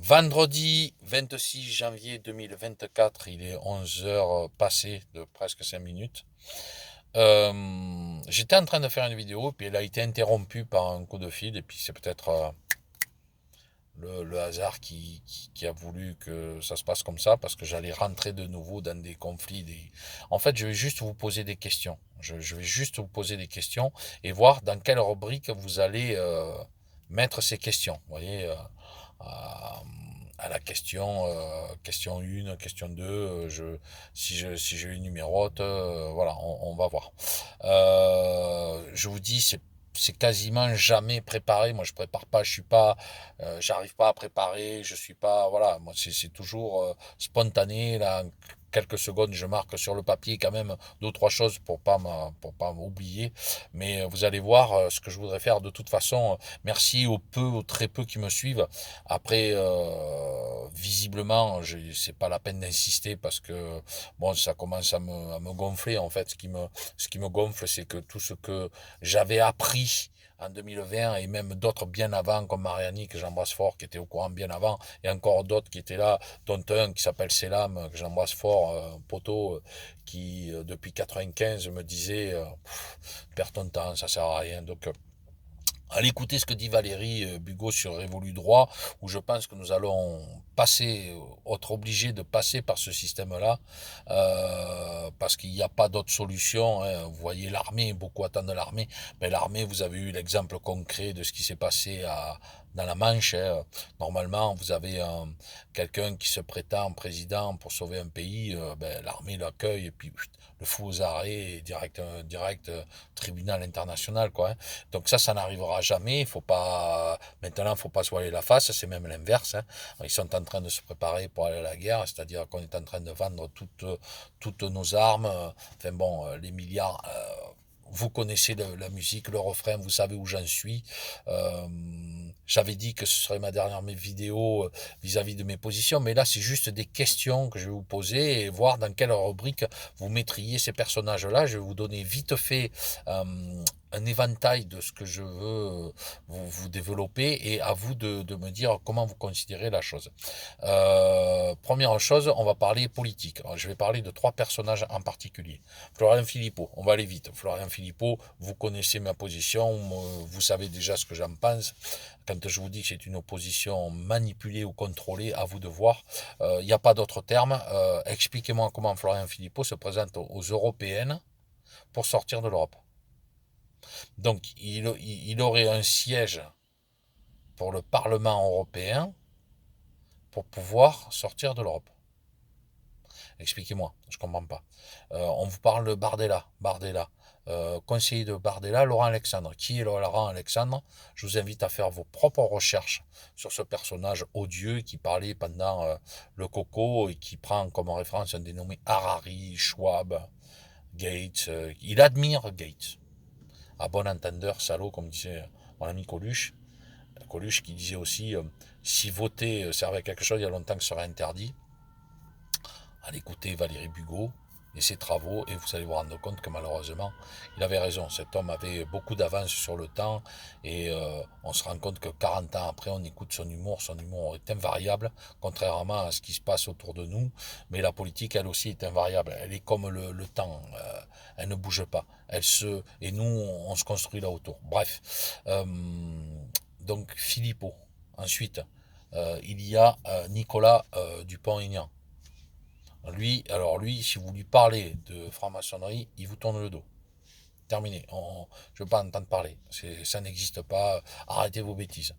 Vendredi 26 janvier 2024, il est 11 heures passées de presque 5 minutes. J'étais en train de faire une vidéo, puis elle a été interrompue par un coup de fil, et puis c'est peut-être le hasard qui a voulu que ça se passe comme ça, parce que j'allais rentrer de nouveau dans des conflits. En fait, je vais juste vous poser des questions. Je vais juste vous poser des questions et voir dans quelle rubrique vous allez mettre ces questions. Vous voyez, à la question 1, question 2, si je les numérote, voilà, on va voir. Je vous dis, c'est quasiment jamais préparé. Moi, je prépare pas, je suis pas, j'arrive pas à préparer, je suis pas, voilà, moi, c'est toujours spontané, là. En quelques secondes, je marque sur le papier quand même deux ou trois choses pour pas m'oublier. Mais vous allez voir ce que je voudrais faire de toute façon. Merci aux peu, aux très peu qui me suivent. Après, visiblement, c'est pas la peine d'insister parce que bon, ça commence à me gonfler en fait. Ce qui me gonfle, c'est que tout ce que j'avais appris en 2020 et même d'autres bien avant comme Mariani que j'embrasse fort qui était au courant bien avant et encore d'autres qui étaient là dont un qui s'appelle Selam que j'embrasse fort poteau qui depuis 95 me disait perds ton temps ça sert à rien donc allez écouter ce que dit Valérie Bugot sur Révolu Droit, où je pense que nous allons passer, être obligés de passer par ce système-là, parce qu'il n'y a pas d'autre solution. Hein. Vous voyez l'armée, beaucoup attendent l'armée, mais l'armée, vous avez eu l'exemple concret de ce qui s'est passé dans la Manche. Hein. Normalement, vous avez quelqu'un qui se prétend président pour sauver un pays, l'armée l'accueille et puis le fout aux arrêts, direct tribunal international, quoi. Hein. Donc ça n'arrivera jamais. Il faut pas, maintenant, faut pas se voiler la face. C'est même l'inverse. Hein. Ils sont en train de se préparer pour aller à la guerre, c'est-à-dire qu'on est en train de vendre toutes nos armes. Enfin bon, les milliards. Vous connaissez la musique, le refrain, vous savez où j'en suis. Euh, J'avais dit que ce serait ma dernière vidéo vis-à-vis de mes positions, mais là c'est juste des questions que je vais vous poser et voir dans quelle rubrique vous mettriez ces personnages-là. Je vais vous donner vite fait un éventail de ce que je veux vous développer et à vous de me dire comment vous considérez la chose. Première chose, on va parler politique. Alors, je vais parler de trois personnages en particulier. Florian Philippot, on va aller vite. Florian Philippot, vous connaissez ma position, vous savez déjà ce que j'en pense. Quand je vous dis que c'est une opposition manipulée ou contrôlée, à vous de voir. Il n'y a pas d'autre terme. Expliquez-moi comment Florian Philippot se présente aux européennes pour sortir de l'Europe. Donc, il aurait un siège pour le Parlement européen pour pouvoir sortir de l'Europe. Expliquez-moi, je ne comprends pas. On vous parle de Bardella. Conseiller de Bardella, Laurent Alexandre. Qui est Laurent Alexandre? Je vous invite à faire vos propres recherches sur ce personnage odieux qui parlait pendant le Coco et qui prend comme référence un dénommé Harari, Schwab, Gates. Il admire Gates. À bon entendeur, salaud, comme disait mon ami Coluche. Coluche qui disait aussi si voter servait à quelque chose, il y a longtemps que ce serait interdit. Allez écouter Valérie Bugot et ses travaux et vous allez vous rendre compte que malheureusement, il avait raison. Cet homme avait beaucoup d'avance sur le temps et on se rend compte que 40 ans après, on écoute son humour. Son humour est invariable, contrairement à ce qui se passe autour de nous. Mais la politique, elle aussi, est invariable. Elle est comme le temps. Elle ne bouge pas. Et nous, on se construit là autour. Bref. Donc, Philippot. Ensuite, il y a Nicolas Dupont-Aignan. Lui, si vous lui parlez de franc-maçonnerie, il vous tourne le dos. Terminé. Je ne veux pas entendre parler. Ça n'existe pas. Arrêtez vos bêtises.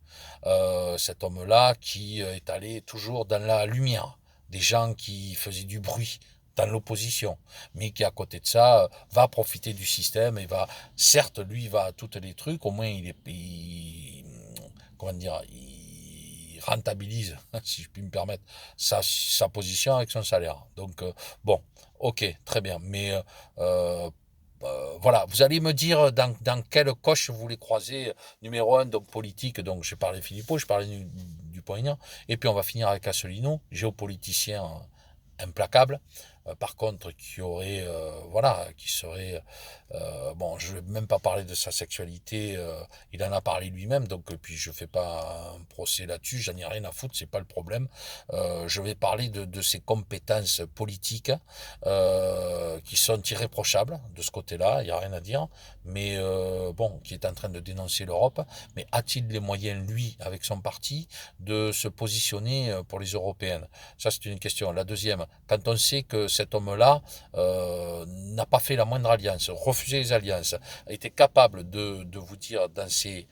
Cet homme-là qui est allé toujours dans la lumière. Des gens qui faisaient du bruit dans l'opposition, mais qui à côté de ça va profiter du système et va, certes, lui, il va à tous les trucs. Au moins, comment dire, il rentabilise, si je puis me permettre, sa position avec son salaire. Donc, bon, ok, très bien. Mais voilà, vous allez me dire dans quelle coche vous voulez croiser. Numéro un, donc politique, donc j'ai parlé de Philippot, je parlais du Poignant, et puis on va finir avec Asselineau, géopoliticien implacable. par contre, qui aurait, voilà, qui serait, bon, je vais même pas parler de sa sexualité, il en a parlé lui-même, donc, puis je fais pas un procès là-dessus, j'en ai rien à foutre, c'est pas le problème. Je vais parler de ses compétences politiques, qui sont irréprochables de ce côté-là, il y a rien à dire, mais bon, qui est en train de dénoncer l'Europe, mais a-t-il les moyens, lui, avec son parti, de se positionner pour les européennes? Ça, c'est une question. La deuxième, quand on sait que cet homme-là n'a pas fait la moindre alliance, refusé les alliances, a été capable de vous dire dans ses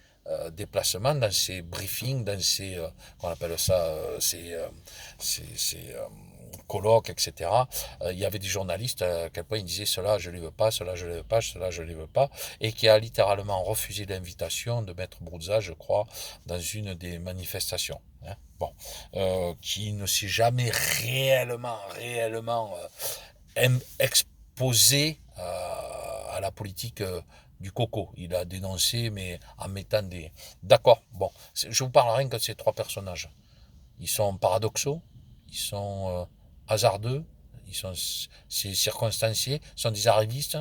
déplacements, dans ses briefings, dans ses, qu'on appelle ça, ses colloques, etc. Il y avait des journalistes à quel point ils disaient cela je ne les veux pas, cela je ne les veux pas, cela je ne les veux pas, et qui a littéralement refusé l'invitation de Maître Brouza, je crois, dans une des manifestations. Hein. Bon, qui ne s'est jamais réellement exposé à la politique du coco. Il a dénoncé, mais en mettant des... D'accord, bon, je vous parle rien que de ces trois personnages. Ils sont paradoxaux, ils sont hasardeux, c'est circonstancié, sont des arrivistes.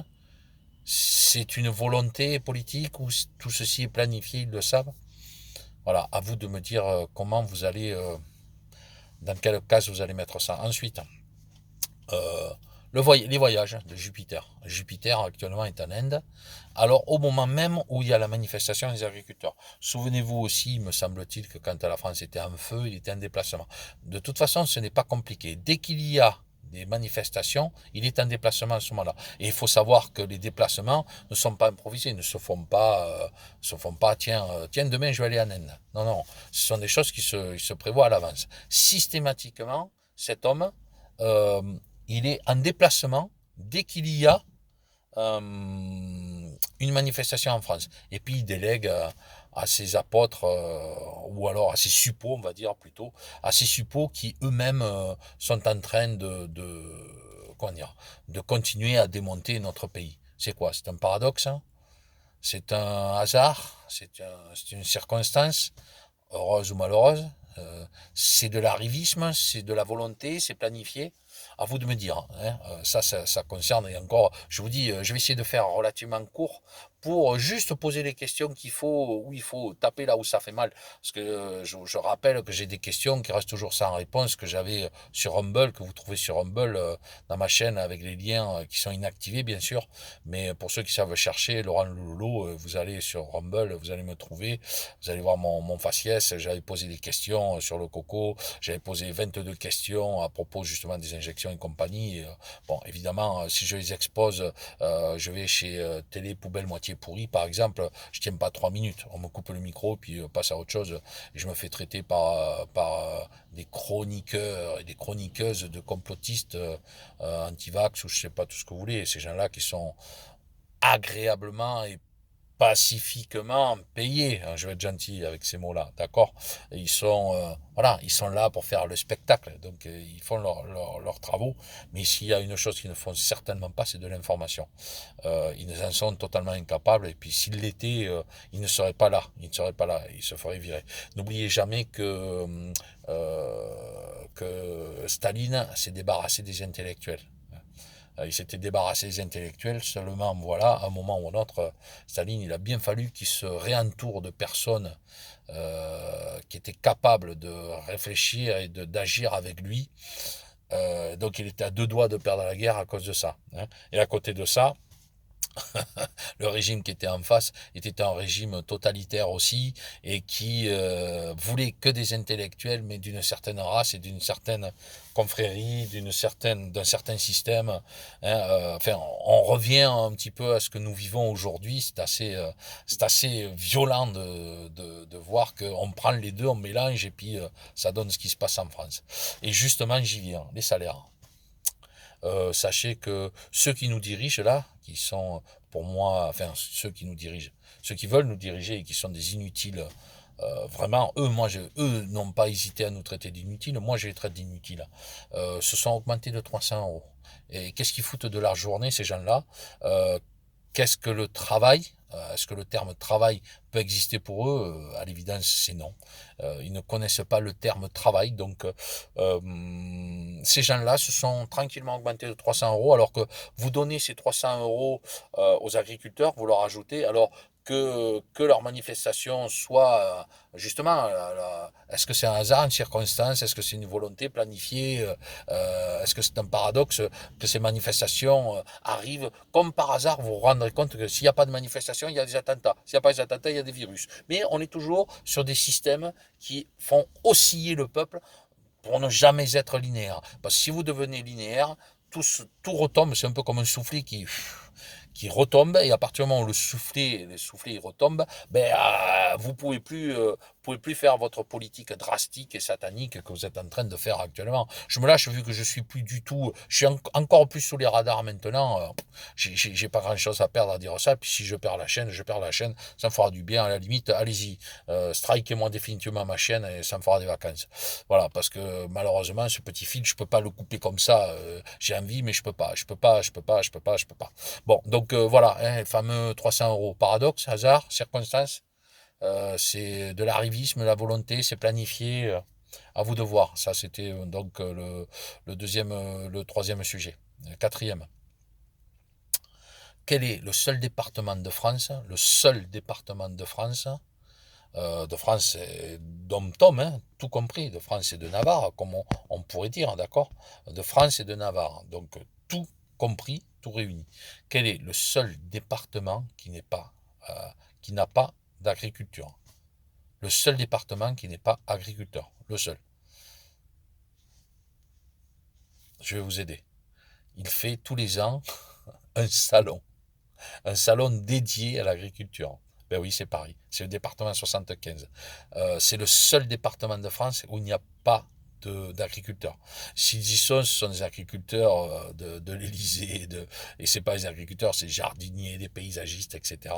C'est une volonté politique ou tout ceci est planifié, ils le savent. Voilà, à vous de me dire comment vous allez, dans quelle case vous allez mettre ça. Ensuite, les voyages de Jupiter. Jupiter actuellement est en Inde. Alors au moment même où il y a la manifestation des agriculteurs. Souvenez-vous aussi, me semble-t-il, que quand la France était en feu, il était en déplacement. De toute façon, ce n'est pas compliqué. Dès qu'il y a des manifestations, il est en déplacement à ce moment-là. Et il faut savoir que les déplacements ne sont pas improvisés, ne se font pas, tiens, demain je vais aller en Inde. Non, non, ce sont des choses qui se prévoient à l'avance. Systématiquement, cet homme, euh, il est en déplacement dès qu'il y a une manifestation en France. Et puis il délègue à ses apôtres, ou alors à ses suppôts, on va dire plutôt, à ses suppôts qui eux-mêmes sont en train comment dire, de continuer à démonter notre pays. C'est quoi? C'est un paradoxe, hein? C'est un hasard? C'est une circonstance, heureuse ou malheureuse? C'est de l'arrivisme? C'est de la volonté? C'est planifié? À vous de me dire. Hein. Ça concerne, et encore, je vous dis, je vais essayer de faire relativement court pour juste poser les questions qu'il faut, où il faut taper là où ça fait mal. Parce que je rappelle que j'ai des questions qui restent toujours sans réponse, que j'avais sur Rumble, que vous trouvez sur Rumble, dans ma chaîne, avec les liens qui sont inactivés, bien sûr. Mais pour ceux qui savent chercher, Laurent Loulou, vous allez sur Rumble, vous allez me trouver, vous allez voir mon faciès, j'avais posé des questions sur le coco, j'avais posé 22 questions à propos justement des injections et compagnie. Et, bon, évidemment, si je les expose, je vais chez Télé Poubelle Moitié Pourri, par exemple, je tiens pas 3 minutes. On me coupe le micro, puis passe à autre chose. Et je me fais traiter par des chroniqueurs et des chroniqueuses de complotistes anti-vax ou je sais pas tout ce que vous voulez. Et ces gens-là qui sont agréablement et pacifiquement payés, hein, je vais être gentil avec ces mots-là, d'accord. Ils sont, voilà, ils sont là pour faire le spectacle, donc ils font leurs travaux, mais s'il y a une chose qu'ils ne font certainement pas, c'est de l'information. Ils en sont totalement incapables, et puis s'ils l'étaient, ils ne seraient pas là, ils se feraient virer. N'oubliez jamais que Staline s'est débarrassé des intellectuels. Il s'était débarrassé des intellectuels, seulement voilà, à un moment ou à un autre, Staline, il a bien fallu qu'il se réentoure de personnes qui étaient capables de réfléchir et d'agir avec lui. Donc il était à deux doigts de perdre la guerre à cause de ça. Hein. Et à côté de ça, le régime qui était en face était un régime totalitaire aussi et qui voulait que des intellectuels mais d'une certaine race et d'une certaine confrérie, d'un certain système. Hein, enfin, on revient un petit peu à ce que nous vivons aujourd'hui. C'est assez violent de voir qu'on prend les deux, on mélange et puis ça donne ce qui se passe en France. Et justement, j'y viens, les salaires. Sachez que ceux qui nous dirigent là, qui sont pour moi, enfin ceux qui nous dirigent, ceux qui veulent nous diriger et qui sont des inutiles, vraiment, eux n'ont pas hésité à nous traiter d'inutiles, moi je les traite d'inutiles, se sont augmentés de 300 €. Et qu'est-ce qu'ils foutent de leur journée, ces gens-là? Qu'est-ce que le travail Est-ce que le terme travail peut exister pour eux? À l'évidence, c'est non. Ils ne connaissent pas le terme travail, donc ces gens-là se sont tranquillement augmentés de 300 euros, alors que vous donnez ces 300 euros aux agriculteurs, vous leur ajoutez, alors que leur manifestation soit justement, est-ce que c'est un hasard, une circonstance, est-ce que c'est une volonté planifiée, est-ce que c'est un paradoxe que ces manifestations arrivent comme par hasard? Vous vous rendrez compte que s'il n'y a pas de manifestation, il y a des attentats. S'il n'y a pas des attentats, il y a des virus. Mais on est toujours sur des systèmes qui font osciller le peuple pour ne jamais être linéaire. Parce que si vous devenez linéaire, tout retombe, c'est un peu comme un soufflet qui retombe, et à partir du moment où le soufflet retombe, ben, vous pouvez plus faire votre politique drastique et satanique que vous êtes en train de faire actuellement. Je me lâche vu que je suis plus du tout, je suis encore plus sous les radars maintenant, j'ai pas grand chose à perdre à dire ça, puis si je perds la chaîne, je perds la chaîne, ça me fera du bien, à la limite, allez-y, strikez-moi définitivement ma chaîne et ça me fera des vacances. Voilà, parce que malheureusement, ce petit fil, je peux pas le couper comme ça, j'ai envie, mais je peux pas. Bon, donc voilà, hein, le fameux 300 euros. Paradoxe, hasard, circonstance, c'est de l'arrivisme, la volonté, c'est planifié. À vous de voir. Ça, c'était donc le deuxième, le troisième sujet. Le quatrième. Quel est le seul département de France, de France et d'Om-Tom, hein, tout compris, de France et de Navarre, comme on pourrait dire, d'accord? De France et de Navarre. Donc tout compris, tout réuni. Quel est le seul département qui n'a pas d'agriculture? Le seul département qui n'est pas agriculteur. Le seul. Je vais vous aider. Il fait tous les ans un salon. Un salon dédié à l'agriculture. Ben oui, c'est Paris. C'est le département 75. C'est le seul département de France où il n'y a pas d'agriculteurs. S'ils y sont, ce sont des agriculteurs de l'Élysée, et c'est pas des agriculteurs, c'est des jardiniers, des paysagistes, etc.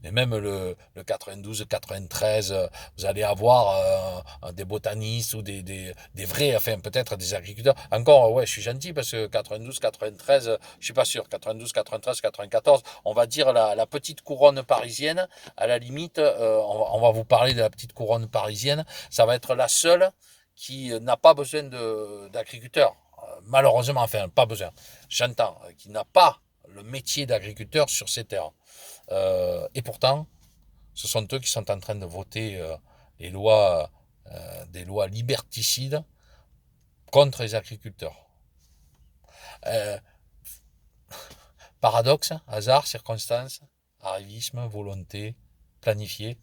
Mais même le 92, 93, vous allez avoir des botanistes ou des vrais, enfin peut-être des agriculteurs. Encore, ouais, je suis gentil parce que 92, 93, je suis pas sûr. 92, 93, 94, on va dire la petite couronne parisienne. À la limite, on va vous parler de la petite couronne parisienne. Ça va être la seule qui n'a pas besoin d'agriculteurs. Malheureusement, enfin, pas besoin. J'entends, qui n'a pas le métier d'agriculteur sur ces terres. Et pourtant, ce sont eux qui sont en train de voter les lois, des lois liberticides contre les agriculteurs. Paradoxe, hasard, circonstance, arrivisme, volonté, planifié.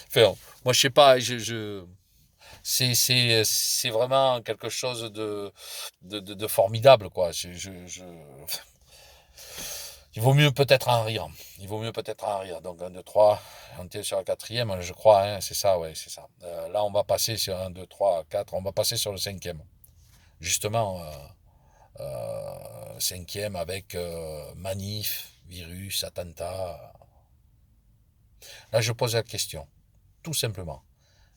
Enfin, moi, je sais pas, c'est vraiment quelque chose de formidable, quoi. Il vaut mieux peut-être en rire. Il vaut mieux peut-être en rire. Donc, 1, 2, 3, on était sur la quatrième, je crois, hein, c'est ça, ouais, c'est ça. Là, on va passer sur 1, 2, 3, 4, on va passer sur le cinquième. Justement, cinquième avec manif, virus, attentat. Là, je pose la question, tout simplement.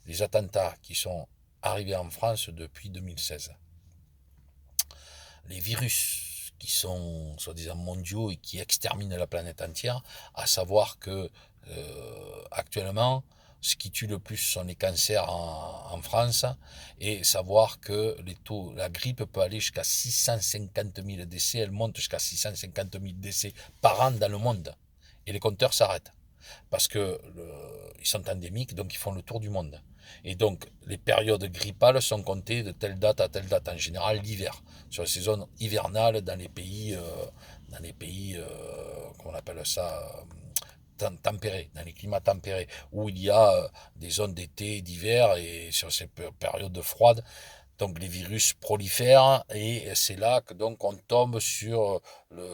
Les attentats qui sont arrivés en France depuis 2016. Les virus qui sont soi-disant mondiaux et qui exterminent la planète entière, à savoir que actuellement, ce qui tue le plus sont les cancers en France, et savoir que la grippe peut aller jusqu'à 650 000 décès, elle monte jusqu'à 650 000 décès par an dans le monde. Et les compteurs s'arrêtent. Parce que ils sont endémiques, donc ils font le tour du monde. Et donc, les périodes grippales sont comptées de telle date à telle date, en général l'hiver, sur les saisons hivernales dans les pays, comment on appelle ça, tempérés, dans les climats tempérés, où il y a des zones d'été, d'hiver, et sur ces périodes froides, donc les virus prolifèrent, et c'est là que donc on tombe sur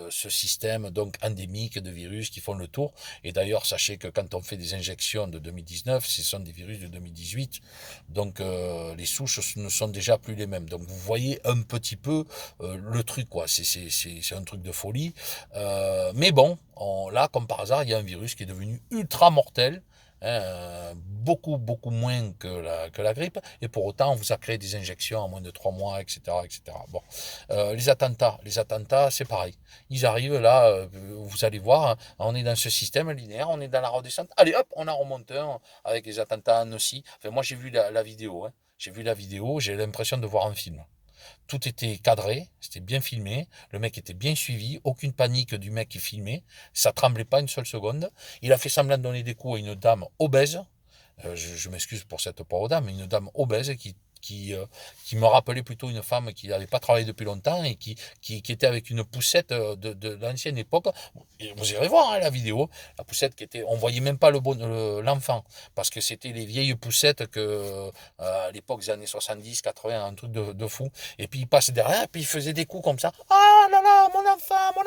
ce système donc endémique de virus qui font le tour. Et d'ailleurs, sachez que quand on fait des injections de 2019, ce sont des virus de 2018, donc les souches ne sont déjà plus les mêmes. Donc vous voyez un petit peu le truc, quoi. C'est un truc de folie. Mais bon, là, comme par hasard, il y a un virus qui est devenu ultra mortel, beaucoup, beaucoup moins que la grippe, et pour autant, on vous a créé des injections en moins de 3 mois, etc., etc. Bon. Les attentats, c'est pareil. Ils arrivent là, vous allez voir, hein, on est dans ce système linéaire, on est dans la redescente. Allez, hop, on en remonte un avec les attentats à Annecy. Enfin, moi, j'ai vu la vidéo, hein. J'ai vu la vidéo, j'ai l'impression de voir un film. Tout était cadré, c'était bien filmé, le mec était bien suivi, aucune panique du mec qui filmait, ça tremblait pas une seule seconde. Il a fait semblant de donner des coups à une dame obèse, je m'excuse pour cette pauvre dame, une dame obèse qui me rappelait plutôt une femme qui n'avait pas travaillé depuis longtemps et qui était avec une poussette de l'ancienne époque. Vous irez voir, hein, la vidéo, la poussette qui était, on voyait même pas l'enfant, parce que c'était les vieilles poussettes à l'époque des années 70, 80, un truc de fou. Et puis il passe derrière, et puis il faisait des coups comme ça. Ah là là, mon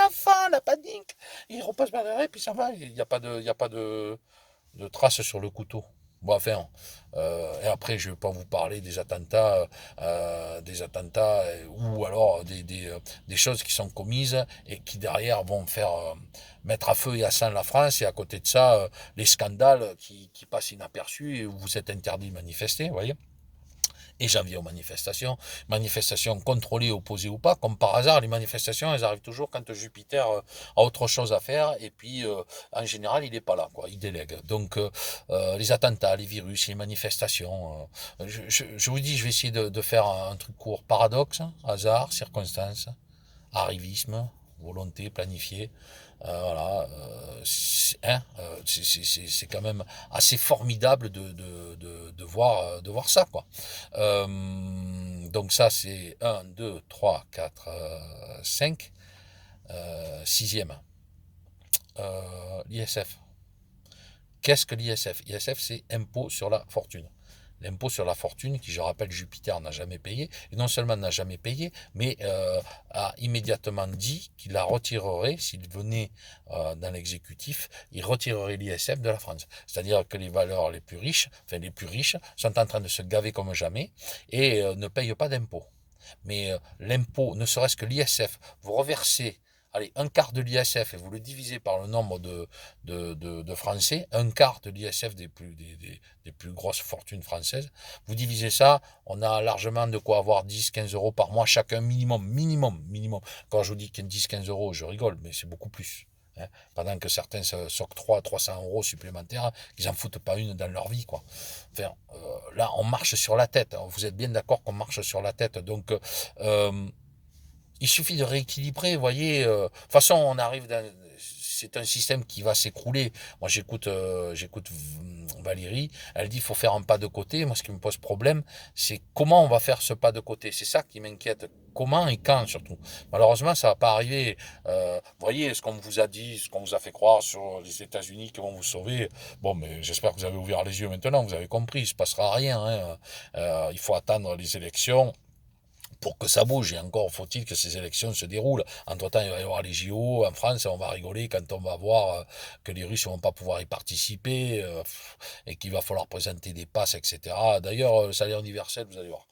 enfant, la panique. Il repasse par derrière, et puis ça va, il y a pas de traces sur le couteau. Bon, enfin, et après, je ne vais pas vous parler des attentats ou alors des choses qui sont commises et qui derrière vont faire mettre à feu et à sang la France. Et à côté de ça, les scandales qui passent inaperçus et où vous êtes interdit de manifester, vous voyez. Et j'en viens aux manifestations. Manifestations contrôlées, opposées ou pas. Comme par hasard, les manifestations, elles arrivent toujours quand Jupiter a autre chose à faire. Et puis, en général, il n'est pas là, quoi. Il délègue. Donc, les attentats, les virus, les manifestations. Je vous dis, je vais essayer de faire un truc court. Paradoxe, hasard, circonstance, arrivisme, volonté planifiée. Voilà, c'est quand même assez formidable de voir ça, quoi. Donc ça, c'est un 2 3 4 5 sixième. L'ISF. Qu'est-ce que l'ISF? ISF, c'est impôt sur la fortune. L'impôt sur la fortune, qui je rappelle Jupiter n'a jamais payé, et non seulement n'a jamais payé, mais a immédiatement dit qu'il la retirerait, s'il venait dans l'exécutif, il retirerait l'ISF de la France. C'est-à-dire que les valeurs les plus riches, enfin les plus riches, sont en train de se gaver comme jamais et ne payent pas d'impôt. Mais l'impôt, ne serait-ce que l'ISF, vous reversez, allez, un quart de l'ISF et vous le divisez par le nombre de Français, un quart de l'ISF des plus grosses fortunes françaises, vous divisez ça, on a largement de quoi avoir 10-15 euros par mois chacun, minimum. Quand je vous dis 10-15 euros, je rigole, mais c'est beaucoup plus. Hein, pendant que certains s'octroient 300 euros supplémentaires, qu'ils n'en foutent pas une dans leur vie, quoi. Enfin, là, on marche sur la tête. Vous êtes bien d'accord qu'on marche sur la tête. Donc, il suffit de rééquilibrer, vous voyez. De toute façon, on arrive dans... C'est un système qui va s'écrouler. Moi, j'écoute Valérie. Elle dit qu'il faut faire un pas de côté. Moi, ce qui me pose problème, c'est comment on va faire ce pas de côté. C'est ça qui m'inquiète. Comment et quand, surtout. Malheureusement, ça va pas arriver. Vous voyez, ce qu'on vous a dit, ce qu'on vous a fait croire sur les États-Unis qui vont vous sauver. Bon, mais j'espère que vous avez ouvert les yeux maintenant. Vous avez compris. Il se passera rien. Hein. Il faut attendre les élections pour que ça bouge. Et encore faut-il que ces élections se déroulent. Entre-temps, il va y avoir les JO en France, et on va rigoler quand on va voir que les Russes ne vont pas pouvoir y participer, et qu'il va falloir présenter des passes, etc. D'ailleurs, le salaire universel, vous allez voir,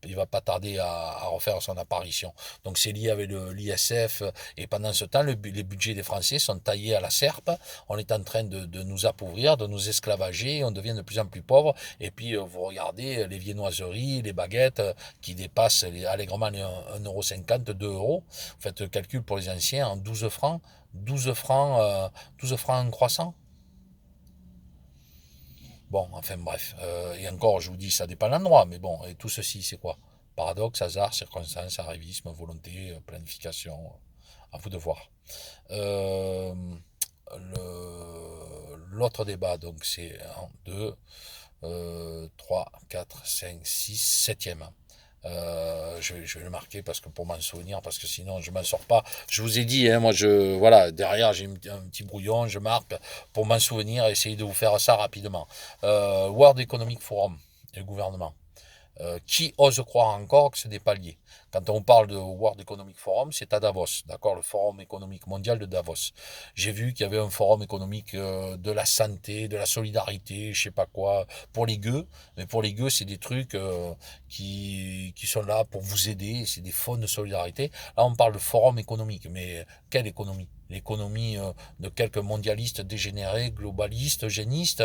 il va pas tarder à refaire son apparition. Donc c'est lié avec l'ISF, et pendant ce temps, les budgets des Français sont taillés à la serpe. On est en train de nous appauvrir, de nous esclavager, on devient de plus en plus pauvre. Et puis vous regardez les viennoiseries, les baguettes qui dépassent allègrement les 1,50 €, 2 euros. Vous faites le calcul pour les anciens en 12 francs, 12 francs en croissant. Bon, enfin bref. Et encore, je vous dis, ça dépend de l'endroit, mais bon, et tout ceci, c'est quoi? Paradoxe, hasard, circonstance, arrivisme, volonté, planification. À vous de voir. Euh, L'autre débat, donc c'est 1, 2, 3, 4, 5, 6, 7e. Je vais le marquer parce que pour m'en souvenir, parce que sinon je m'en sors pas. Je vous ai dit, hein, moi voilà, derrière j'ai un petit brouillon, je marque pour m'en souvenir, essayer de vous faire ça rapidement. World Economic Forum et le gouvernement. Qui ose croire encore que c'est des paliers? Quand on parle de World Economic Forum, c'est à Davos, d'accord, le Forum économique mondial de Davos. J'ai vu qu'il y avait un forum économique de la santé, de la solidarité, je sais pas quoi, pour les gueux. Mais pour les gueux, c'est des trucs qui sont là pour vous aider, c'est des fonds de solidarité. Là, on parle de forum économique, mais quelle économie? l'économie de quelques mondialistes dégénérés, globalistes, génistes,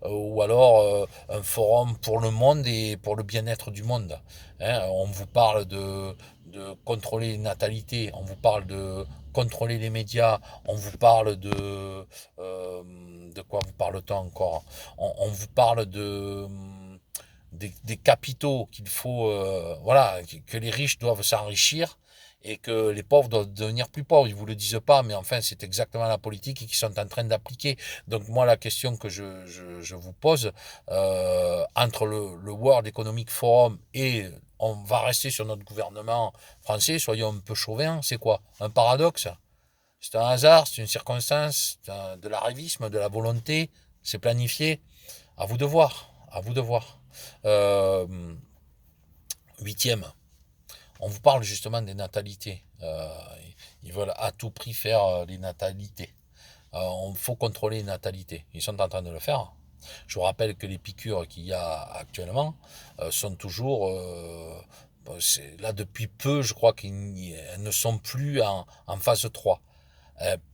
ou alors un forum pour le monde et pour le bien-être du monde. Hein, on vous parle de contrôler les natalités, on vous parle de contrôler les médias, on vous parle de quoi vous parle-t-on encore? On vous parle des capitaux qu'il faut, voilà, que les riches doivent s'enrichir et que les pauvres doivent devenir plus pauvres. Ils ne vous le disent pas, mais enfin, c'est exactement la politique qu'ils sont en train d'appliquer. Donc moi, la question que je vous pose, entre le World Economic Forum et on va rester sur notre gouvernement français, soyons un peu chauvins, c'est quoi? Un paradoxe? C'est un hasard, c'est une circonstance, c'est de l'arrivisme, de la volonté, c'est planifié. À vous de voir, à vous de voir. Euh, Huitième, on vous parle justement des natalités. Ils veulent à tout prix faire les natalités. Il faut contrôler les natalités. Ils sont en train de le faire. Je vous rappelle que les piqûres qu'il y a actuellement sont toujours... là, depuis peu, je crois qu'elles ne sont plus en phase 3.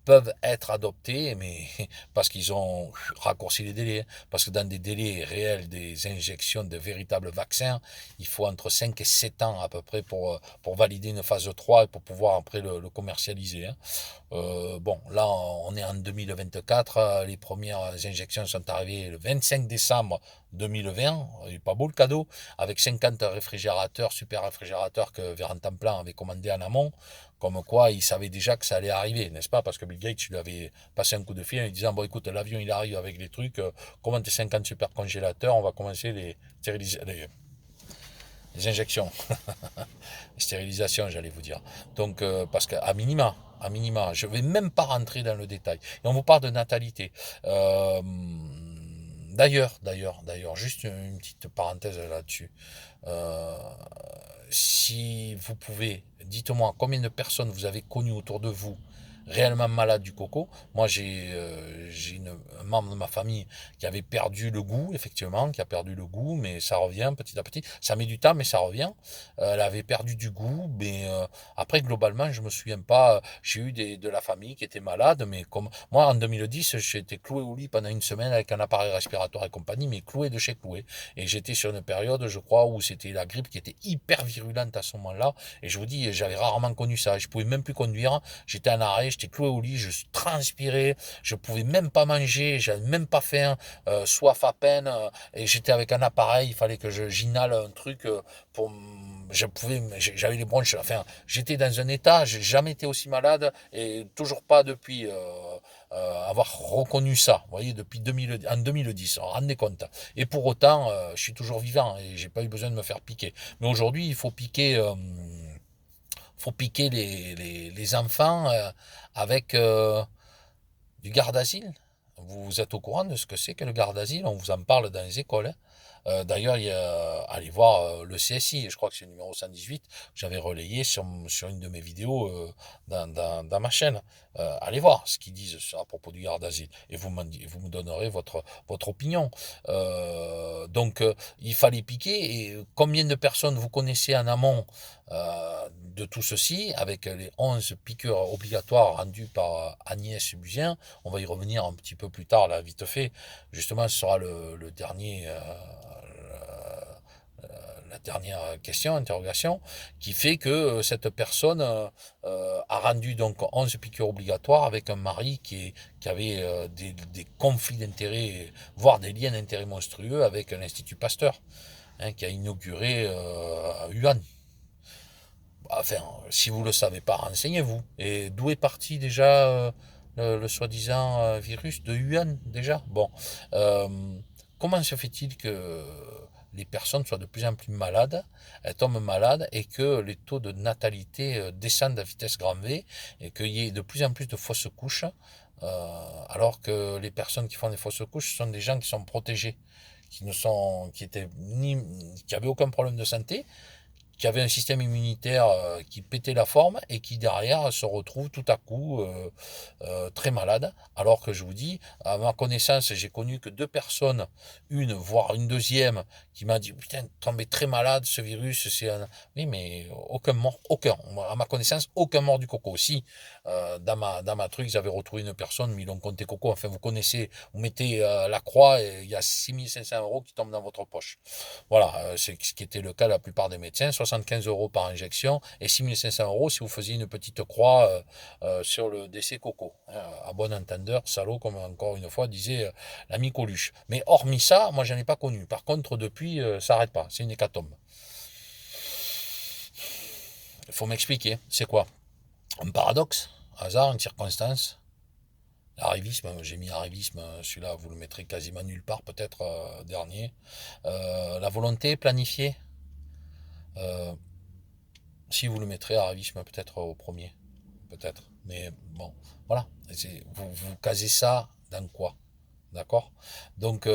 Peuvent être adoptées, mais parce qu'ils ont raccourci les délais. Parce que dans des délais réels des injections de véritables vaccins, il faut entre 5 et 7 ans à peu près pour valider une phase 3 et pour pouvoir après le commercialiser. Hein. Bon, là, on est en 2024. Les premières injections sont arrivées le 25 décembre 2020. Il n'est pas beau le cadeau. Avec 50 réfrigérateurs, super réfrigérateurs que Vérantamplan avait commandé en amont. Comme quoi, il savait déjà que ça allait arriver, n'est-ce pas? Parce que Bill Gates lui avait passé un coup de fil en lui disant, bon écoute, l'avion il arrive avec les trucs, commande tes 50 super congélateurs, on va commencer les injections. Les stérilisations, j'allais vous dire. Donc, parce qu'à minima, je ne vais même pas rentrer dans le détail. Et on vous parle de natalité. D'ailleurs, juste une petite parenthèse là-dessus. Euh, Si vous pouvez, dites-moi combien de personnes vous avez connues autour de vous réellement malades du coco. Moi, j'ai un membre de ma famille qui avait perdu le goût, effectivement, qui a perdu le goût, mais ça revient petit à petit. Ça met du temps, mais ça revient. Elle avait perdu du goût, mais après, globalement, je me souviens pas. J'ai eu de la famille qui était malade, mais comme moi, en 2010, j'ai été cloué au lit pendant une semaine avec un appareil respiratoire et compagnie, mais cloué de chez cloué. Et j'étais sur une période, je crois, où c'était la grippe qui était hyper virulente à ce moment-là. Et je vous dis, j'avais rarement connu ça. Je pouvais même plus conduire. J'étais en arrêt, j'étais cloué au lit, je transpirais, je pouvais même pas manger, j'avais même pas faim, soif à peine, et j'étais avec un appareil, il fallait que j'inhale un truc pour j'avais les bronches, enfin, j'étais dans un état, j'ai jamais été aussi malade et toujours pas depuis avoir reconnu ça, vous voyez, depuis en 2010, rendez compte. Et pour autant, je suis toujours vivant et j'ai pas eu besoin de me faire piquer. Mais aujourd'hui, il faut piquer les enfants avec du garde-asile. Vous êtes au courant de ce que c'est que le garde-asile? On vous en parle dans les écoles. Hein. D'ailleurs, allez voir le CSI, je crois que c'est le numéro 118, j'avais relayé sur une de mes vidéos dans ma chaîne. Allez voir ce qu'ils disent à propos du garde d'asile et vous me donnerez votre opinion. Donc, il fallait piquer. Et combien de personnes vous connaissez en amont de tout ceci, avec les 11 piqûres obligatoires rendues par Agnès Buzyn? On va y revenir un petit peu plus tard, là, vite fait. Justement, ce sera le dernier... la dernière question, interrogation, qui fait que cette personne a rendu donc 11 piqûres obligatoires avec un mari qui avait des conflits d'intérêts, voire des liens d'intérêts monstrueux avec l'Institut Pasteur, hein, qui a inauguré à Wuhan. Enfin, si vous ne le savez pas, renseignez-vous. Et d'où est parti déjà le soi-disant virus de Wuhan, déjà? Bon, euh, comment se fait-il que les personnes soient de plus en plus malades, elles tombent malades et que les taux de natalité descendent à vitesse grand V et qu'il y ait de plus en plus de fausses couches, alors que les personnes qui font des fausses couches sont des gens qui sont protégés, qui ne sont, qui étaient ni, qui avaient aucun problème de santé, qui avait un système immunitaire qui pétait la forme et qui derrière se retrouve tout à coup très malade. Alors que je vous dis, à ma connaissance, j'ai connu que 2 personnes, une voire une deuxième, qui m'a dit putain, tombé très malade, ce virus, c'est un... Oui, mais aucun mort, aucun. À ma connaissance, aucun mort du coco. Si, dans ma truc, j'avais retrouvé une personne, mais ils l'ont compté coco. Enfin, vous connaissez, vous mettez la croix et il y a 6 500 € qui tombent dans votre poche. Voilà, c'est ce qui était le cas de la plupart des médecins, 75 € par injection et 6 500 € si vous faisiez une petite croix sur le décès coco. À bon entendeur, salaud, comme encore une fois disait l'ami Coluche. Mais hormis ça, moi j'en ai pas connu. Par contre, depuis, ça n'arrête pas, c'est une hécatombe. Il faut m'expliquer, c'est quoi? Un paradoxe? Un hasard, une circonstance? Arrivisme, j'ai mis arrivisme, celui-là vous le mettrez quasiment nulle part, peut-être dernier. La volonté planifiée, euh, si vous le mettrez arrivisme peut-être au premier, peut-être. Mais bon, voilà. Vous casez ça dans quoi? D'accord? Donc,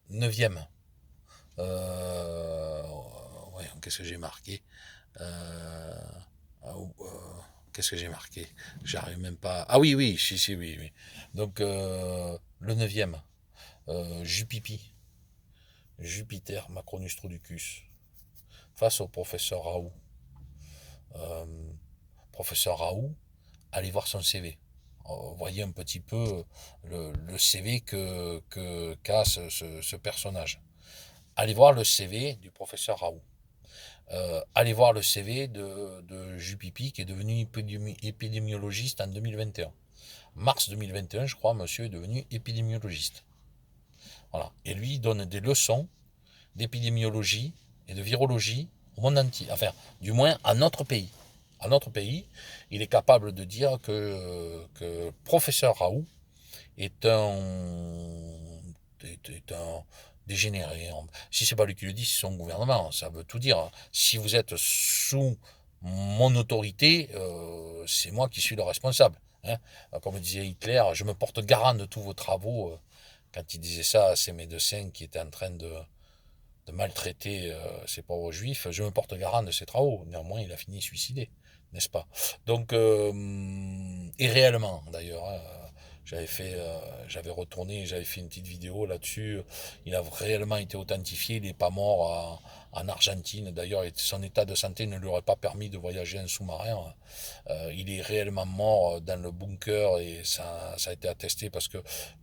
neuvième. Euh, ouais, qu'est-ce que j'ai marqué? Euh, ah, qu'est-ce que j'ai marqué? J'arrive même pas. Ah oui, oui, si, oui, oui. Donc, le neuvième. Jupipi. Jupiter Macronus Truducus. Face au professeur Raoult. Euh, professeur Raoult, allez voir son CV. Voyez un petit peu le CV qu'a ce personnage. Allez voir le CV du professeur Raoult. Allez voir le CV de Jupipi qui est devenu épidémiologiste en 2021. Mars 2021, je crois, monsieur est devenu épidémiologiste. Voilà. Et lui, il donne des leçons d'épidémiologie et de virologie au monde entier. Enfin, du moins à notre pays. À notre pays, il est capable de dire que professeur Raoult est un dégénéré. Si c'est pas lui qui le dit, c'est son gouvernement. Ça veut tout dire. Si vous êtes sous mon autorité, c'est moi qui suis le responsable. Hein. Comme disait Hitler, je me porte garant de tous vos travaux. Quand il disait ça à ces médecins qui étaient en train de maltraiter ces pauvres juifs, je me porte garant de ses travaux. Néanmoins, il a fini suicidé, n'est-ce pas? Donc, et réellement, d'ailleurs, hein, j'avais retourné, j'avais fait une petite vidéo là-dessus. Il a réellement été authentifié, il n'est pas mort en Argentine. D'ailleurs, son état de santé ne lui aurait pas permis de voyager en sous-marin. Il est réellement mort dans le bunker et ça a été attesté parce que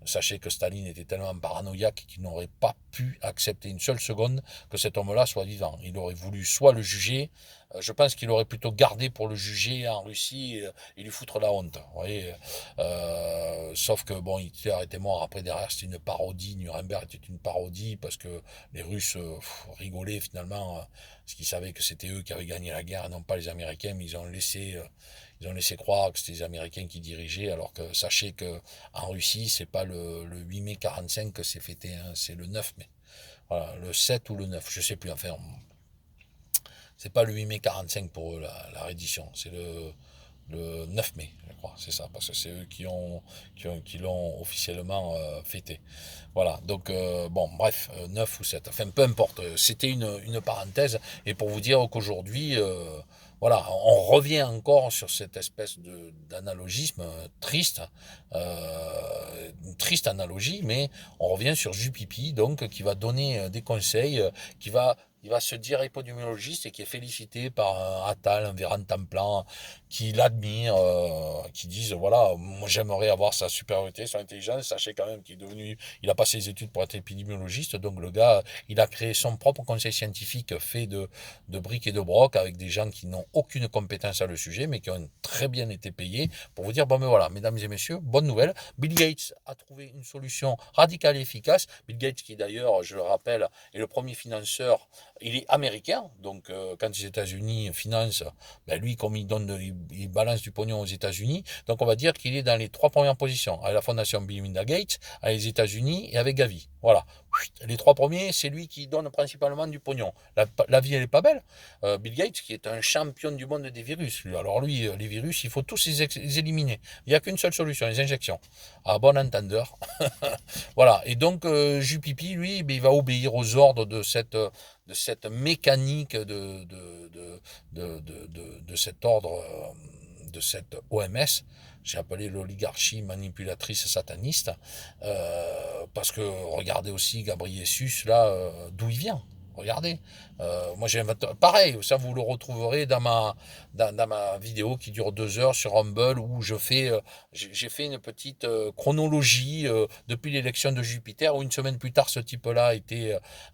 sachez que Staline était tellement paranoïaque qu'il n'aurait pas pu accepter une seule seconde que cet homme-là soit vivant. Il aurait voulu soit le juger, je pense qu'il aurait plutôt gardé pour le juger en Russie et lui foutre la honte. Vous voyez, sauf que bon, Hitler était mort après derrière, c'était une parodie. Nuremberg était une parodie parce que les Russes rigolaient finalement, parce qu'ils savaient que c'était eux qui avaient gagné la guerre et non pas les Américains, mais ils ont laissé croire que c'était les Américains qui dirigeaient, alors que sachez que en Russie, c'est pas le 8 mai 45 que c'est fêté, hein, c'est le 9 mai. Voilà, le 7 ou le 9, je sais plus, enfin, c'est pas le 8 mai 45 pour eux, la reddition, c'est le 9 mai, je crois, c'est ça, parce que c'est eux qui l'ont officiellement fêté. Voilà, donc bon, bref, 9 ou 7, enfin peu importe, c'était une parenthèse, et pour vous dire qu'aujourd'hui, voilà, on revient encore sur cette espèce d'analogisme triste, une triste analogie, mais on revient sur Jupipi, donc, qui va donner des conseils, il va se dire épidémiologiste et qui est félicité par un Attal, un Véran Templan, qui l'admire, qui disent voilà, moi j'aimerais avoir sa supériorité, son intelligence. Sachez quand même qu'il est devenu, il a passé les études pour être épidémiologiste, donc le gars, il a créé son propre conseil scientifique fait de briques et de broc avec des gens qui n'ont aucune compétence à le sujet, mais qui ont très bien été payés pour vous dire bon, mais voilà, mesdames et messieurs, bonne nouvelle, Bill Gates a trouvé une solution radicale et efficace. Bill Gates, qui d'ailleurs, je le rappelle, est le premier financeur. Il est américain, donc quand les États-Unis financent, ben lui, comme il balance du pognon aux États-Unis, donc on va dire qu'il est dans les 3 premières positions, avec la fondation Bill Melinda Gates, avec les États-Unis et avec Gavi. Voilà. les 3 premiers, c'est lui qui donne principalement du pognon. La vie, elle est pas belle. Bill Gates, qui est un champion du monde des virus. Alors lui, les virus, il faut tous les éliminer. Il n'y a qu'une seule solution, les injections. À bon entendeur. Voilà. Et donc, Jupipi, lui, il va obéir aux ordres de cette mécanique de cet ordre, de cette OMS. J'ai appelé l'oligarchie manipulatrice sataniste, parce que regardez aussi Gabriel Sus, là, d'où il vient. Regardez. Moi j'ai inventé. Pareil, ça vous le retrouverez dans ma vidéo qui dure 2 heures sur Rumble où j'ai fait une petite chronologie depuis l'élection de Jupiter où une semaine plus tard ce type-là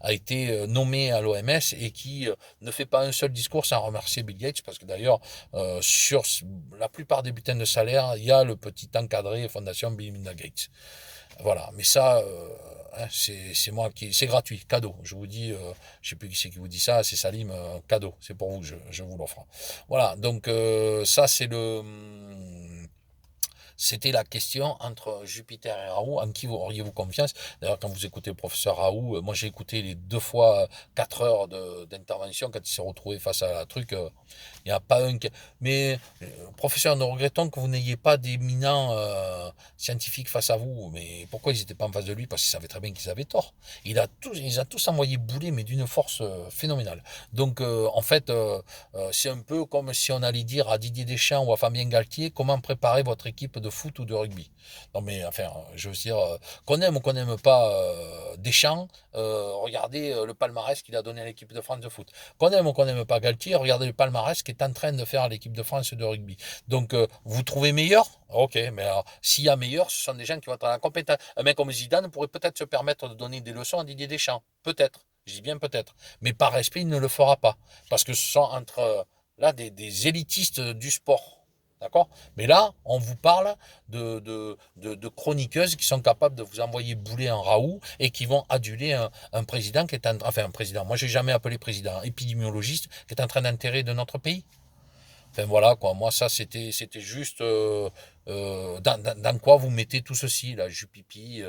a été nommé à l'OMS et qui ne fait pas un seul discours sans remercier Bill Gates parce que d'ailleurs sur la plupart des bulletins de salaire il y a le petit encadré Fondation Bill and Melinda Gates. Voilà, mais ça, c'est moi c'est gratuit, cadeau. Je vous dis, je sais plus qui c'est qui vous dit ça, c'est Salim, cadeau, c'est pour vous, je vous l'offre. Voilà, donc ça c'était la question entre Jupiter et Raoult, en qui auriez-vous confiance? D'ailleurs, quand vous écoutez le professeur Raoult, moi j'ai écouté les 2 fois 4 heures d'intervention quand il s'est retrouvé face à la truc. Il n'y a pas un. Mais, professeur, nous regrettons que vous n'ayez pas d'éminents scientifiques face à vous. Mais pourquoi ils n'étaient pas en face de lui? Parce qu'ils savaient très bien qu'ils avaient tort. Ils a tous envoyé bouler, mais d'une force phénoménale. Donc, en fait, c'est un peu comme si on allait dire à Didier Deschamps ou à Fabien Galtier comment préparer votre équipe de foot ou de rugby. Non, mais enfin, je veux dire, qu'on aime ou qu'on n'aime pas Deschamps, regardez le palmarès qu'il a donné à l'équipe de France de foot. Qu'on aime ou qu'on n'aime pas Galtier, regardez le palmarès qu'il est en train de faire l'équipe de France de rugby. Donc, vous trouvez meilleur? Ok, mais alors, s'il y a meilleur, ce sont des gens qui vont être à la compétence. Un mec comme Zidane pourrait peut-être se permettre de donner des leçons à Didier Deschamps. Peut-être. Je dis bien peut-être. Mais par respect, il ne le fera pas. Parce que ce sont entre, là, des élitistes du sport. D'accord? Mais là, on vous parle de chroniqueuses qui sont capables de vous envoyer bouler un Raoult et qui vont aduler un président qui est en, enfin un président, moi j'ai jamais appelé président, épidémiologiste qui est en train d'enterrer de notre pays. Enfin voilà quoi, moi ça c'était juste dans quoi vous mettez tout ceci là, Jupipi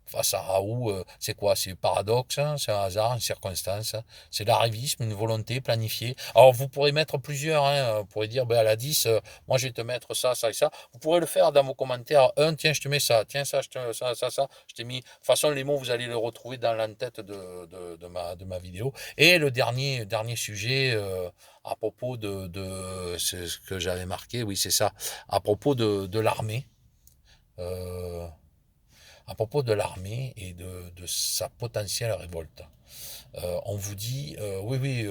face à Raoult, c'est quoi? C'est paradoxe, hein, c'est un hasard, une circonstance, hein, c'est l'arrivisme, une volonté planifiée. Alors vous pourrez mettre plusieurs, hein, vous pourrez dire ben à la 10, moi je vais te mettre ça, ça et ça. Vous pourrez le faire dans vos commentaires. Tiens je te mets ça, tiens ça, ça, je t'ai mis. De toute façon les mots vous allez les retrouver dans l'entête de ma vidéo. Et le dernier sujet. À propos c'est ce que j'avais marqué, oui c'est ça, à propos de l'armée, euh, à propos de l'armée et de sa potentielle révolte. On vous dit, oui, oui,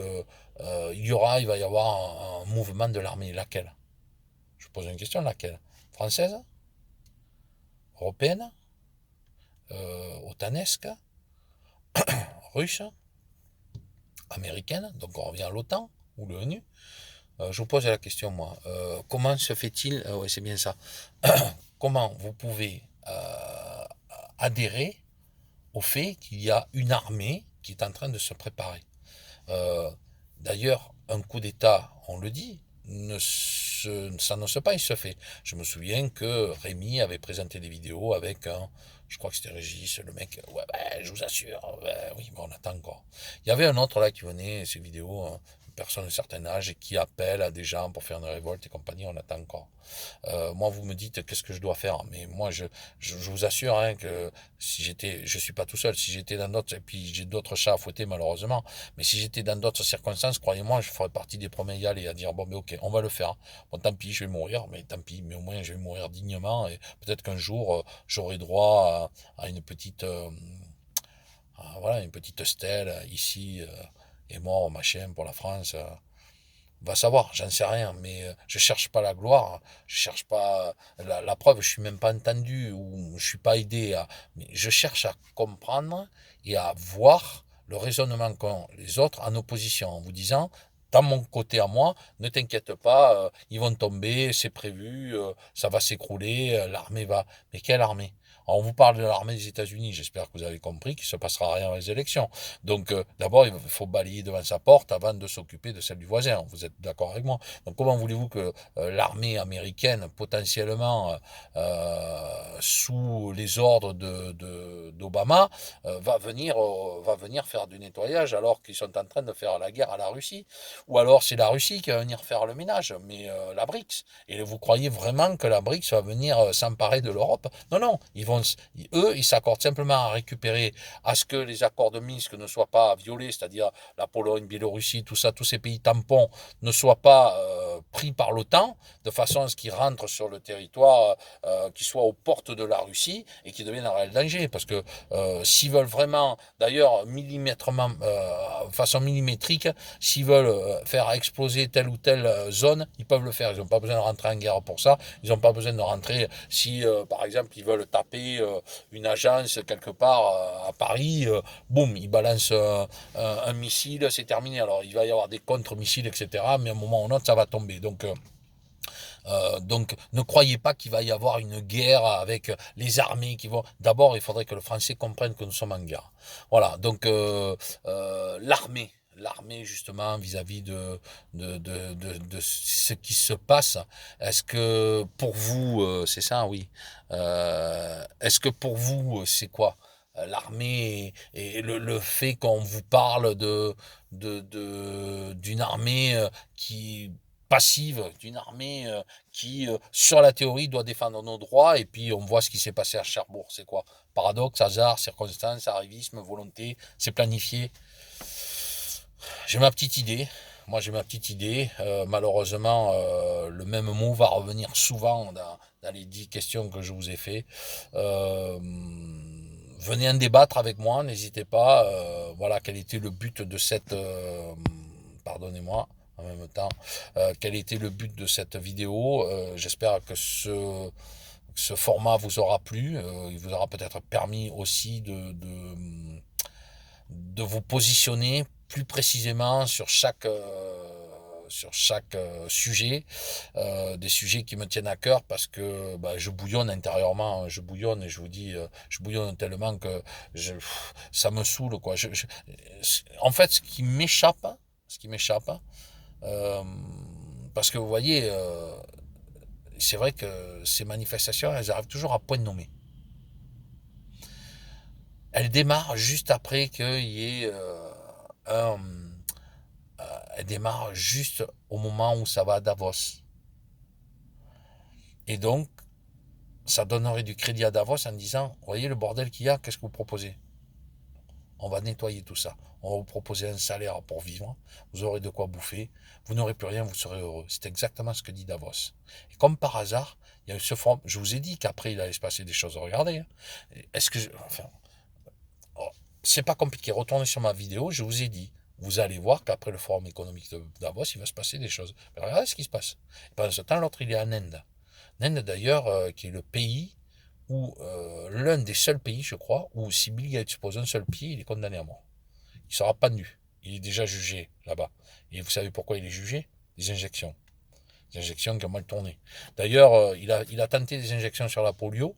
il va y avoir un mouvement de l'armée, laquelle? Je pose une question, laquelle? Française? Européenne? Otanesque? Russe? Américaine? Donc on revient à l'OTAN ou l'ONU. Je vous pose la question, moi. Comment se fait-il, oui, c'est bien ça, comment vous pouvez adhérer au fait qu'il y a une armée qui est en train de se préparer? D'ailleurs, un coup d'État, on le dit, ne s'annonce pas, il se fait. Je me souviens que Rémi avait présenté des vidéos avec je crois que c'était Régis, le mec, ouais, ben, je vous assure, ouais, oui, mais on attend encore. Il y avait un autre là qui venait, ces vidéos, une personne d'un certain âge, et qui appelle à des gens pour faire une révolte et compagnie, on attend encore. Moi, vous me dites qu'est-ce que je dois faire, mais moi, je vous assure hein, que si je suis pas tout seul, si j'étais dans d'autres, et puis j'ai d'autres chats à fouetter malheureusement, mais si j'étais dans d'autres circonstances, croyez-moi, je ferais partie des premiers à y aller, à dire bon, mais ok, on va le faire. Bon, tant pis, je vais mourir, mais tant pis, mais au moins je vais mourir dignement, et peut-être qu'un jour, j'aurai droit à une petite, voilà, une petite stèle ici, est mort, machin, pour la France. Va savoir, j'en sais rien, mais je cherche pas la gloire, je cherche pas la preuve, je suis même pas entendu ou je suis pas aidé mais je cherche à comprendre et à voir le raisonnement qu'ont les autres en opposition, en vous disant, dans mon côté à moi, ne t'inquiète pas, ils vont tomber, c'est prévu, ça va s'écrouler, l'armée va. Mais quelle armée? on vous parle de l'armée des États-Unis, j'espère que vous avez compris qu'il ne se passera rien dans les élections. Donc d'abord, il faut balayer devant sa porte avant de s'occuper de celle du voisin. Vous êtes d'accord avec moi? Donc comment voulez-vous que l'armée américaine, potentiellement sous les ordres d'Obama, va venir faire du nettoyage alors qu'ils sont en train de faire la guerre à la Russie? Ou alors c'est la Russie qui va venir faire le ménage, mais la BRICS. Et vous croyez vraiment que la BRICS va venir s'emparer de l'Europe? Non, non, ils s'accordent simplement à récupérer, à ce que les accords de Minsk ne soient pas violés, c'est-à-dire la Pologne, Biélorussie, tout ça, tous ces pays tampons ne soient pas pris par l'OTAN, de façon à ce qu'ils rentrent sur le territoire, qu'ils soient aux portes de la Russie et qu'ils deviennent un réel danger. Parce que s'ils veulent vraiment, d'ailleurs, façon millimétrique, s'ils veulent faire exploser telle ou telle zone, ils peuvent le faire. Ils n'ont pas besoin de rentrer en guerre pour ça. Ils n'ont pas besoin de rentrer si, par exemple, ils veulent taper une agence quelque part à Paris, boum, ils balancent un missile, c'est terminé. Alors, il va y avoir des contre-missiles, etc. Mais à un moment ou un autre, ça va tomber. Donc, ne croyez pas qu'il va y avoir une guerre avec les armées qui vont. D'abord, il faudrait que le Français comprenne que nous sommes en guerre. Voilà. Donc, l'armée justement vis-à-vis de ce qui se passe. Est-ce que pour vous, c'est ça, oui. Est-ce que pour vous, c'est quoi l'armée et le fait qu'on vous parle d'une armée qui passive, d'une armée qui, sur la théorie, doit défendre nos droits, et puis on voit ce qui s'est passé à Cherbourg. C'est quoi? Paradoxe, hasard, circonstance, arrivisme, volonté, c'est planifié. J'ai ma petite idée. Moi, j'ai ma petite idée. Malheureusement, le même mot va revenir souvent dans les 10 questions que je vous ai fait. Venez en débattre avec moi, n'hésitez pas. Voilà, quel était le but de cette... pardonnez-moi en même temps. Quel était le but de cette vidéo? J'espère que ce format vous aura plu. Il vous aura peut-être permis aussi de vous positionner plus précisément sur chaque sujet, des sujets qui me tiennent à cœur, parce que je bouillonne intérieurement, je bouillonne, et je vous dis, je bouillonne tellement que ça me saoule, quoi. En fait, ce qui m'échappe, parce que vous voyez, c'est vrai que ces manifestations, elles arrivent toujours à point de nommé. Elle démarre juste après qu'il y ait elle démarre juste au moment où ça va à Davos. Et donc, ça donnerait du crédit à Davos en disant, voyez le bordel qu'il y a, qu'est-ce que vous proposez? On va nettoyer tout ça. On va vous proposer un salaire pour vivre. Vous aurez de quoi bouffer. Vous n'aurez plus rien, vous serez heureux. C'est exactement ce que dit Davos. Et comme par hasard, il y a eu ce forum. Je vous ai dit qu'après, il allait se passer des choses. Regardez. Est-ce que... c'est pas compliqué. Retournez sur ma vidéo, je vous ai dit. Vous allez voir qu'après le forum économique de Davos, il va se passer des choses. Mais regardez ce qui se passe. Et pendant ce temps, l'autre, il est en Inde. L'Inde, d'ailleurs, qui est le pays où, l'un des seuls pays, je crois, où si Bill Gates pose un seul pied, il est condamné à mort. Il ne sera pas nu. Il est déjà jugé là-bas. Et vous savez pourquoi il est jugé? Des injections. Des injections qui ont mal tourné. D'ailleurs, il a tenté des injections sur la polio.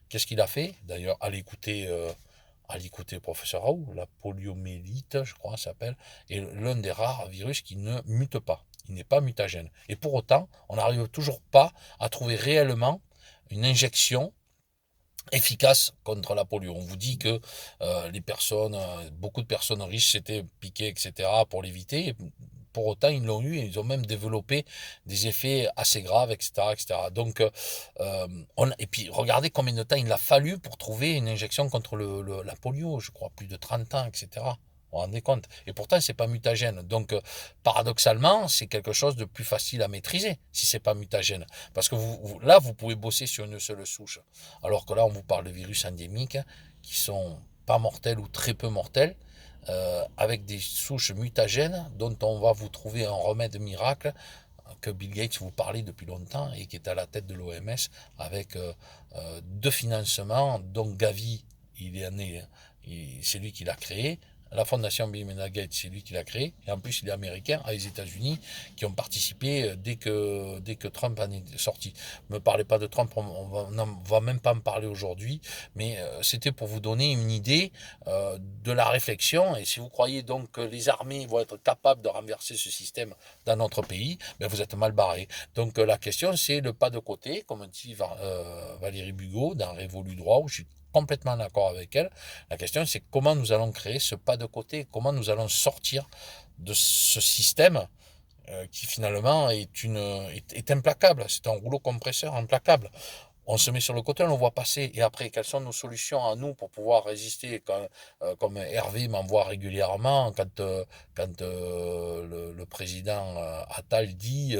Qu'est-ce qu'il a fait? D'ailleurs, allez écouter le professeur Raoult, la poliomyélite, je crois, ça s'appelle, est l'un des rares virus qui ne mute pas. Il n'est pas mutagène. Et pour autant, on n'arrive toujours pas à trouver réellement une injection efficace contre la polio. On vous dit que beaucoup de personnes riches s'étaient piquées, etc., pour l'éviter. Pour autant, ils l'ont eu, et ils ont même développé des effets assez graves, etc., etc. Donc, et puis, regardez combien de temps il a fallu pour trouver une injection contre la polio, je crois, plus de 30 ans, etc. Vous vous rendez compte? Et pourtant, c'est pas mutagène. Donc, paradoxalement, c'est quelque chose de plus facile à maîtriser si c'est pas mutagène. Parce que là, vous pouvez bosser sur une seule souche. Alors que là, on vous parle de virus endémiques qui sont pas mortels ou très peu mortels, avec des souches mutagènes dont on va vous trouver un remède miracle que Bill Gates vous parlait depuis longtemps et qui est à la tête de l'OMS avec deux financements, dont Gavi, c'est lui qui l'a créé, la fondation Bill Melinda Gates, c'est lui qui l'a créée, et en plus il est américain, à les États-Unis, qui ont participé dès que Trump en est sorti. Ne me parlez pas de Trump, on va même pas me parler aujourd'hui, mais c'était pour vous donner une idée de la réflexion, et si vous croyez donc que les armées vont être capables de renverser ce système dans notre pays, ben vous êtes mal barré. Donc la question c'est le pas de côté, comme dit Valérie Bugeaud dans Révolu droit, où je suis complètement d'accord avec elle. La question c'est comment nous allons créer ce pas de côté, comment nous allons sortir de ce système qui finalement est implacable, c'est un rouleau compresseur implacable. On se met sur le côté, on le voit passer. Et après, quelles sont nos solutions à nous pour pouvoir résister comme Hervé m'envoie régulièrement quand le président Attali dit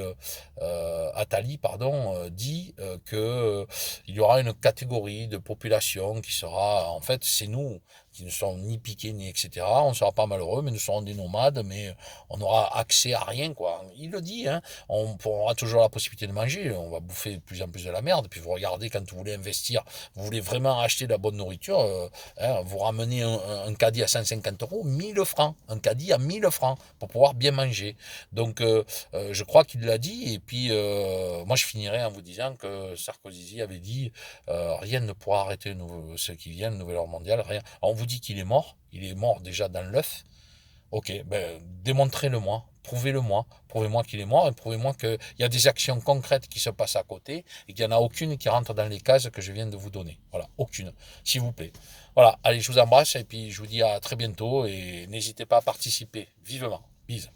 que il y aura une catégorie de population qui sera, en fait, c'est nous qui ne sommes ni piqués ni etc. On ne sera pas malheureux, mais nous serons des nomades, mais on aura accès à rien, quoi. Il le dit, hein. On aura toujours la possibilité de manger, on va bouffer de plus en plus de la merde, puis vous regardez quand vous voulez investir, vous voulez vraiment acheter de la bonne nourriture, vous ramenez un caddie à 150 euros, 1000 francs, un caddie à 1000 francs, pour pouvoir bien manger. Donc je crois qu'il l'a dit, et puis moi je finirai en vous disant que Sarkozy avait dit rien ne pourra arrêter ce qui vient, le nouvel ordre mondial, rien. Alors, on vous dit qu'il est mort déjà dans l'œuf. Ok, ben démontrez-le-moi, prouvez-le-moi, prouvez-moi qu'il est mort et prouvez-moi qu'il y a des actions concrètes qui se passent à côté et qu'il n'y en a aucune qui rentre dans les cases que je viens de vous donner. Voilà, aucune, s'il vous plaît. Voilà, allez, je vous embrasse et puis je vous dis à très bientôt et n'hésitez pas à participer vivement. Bise.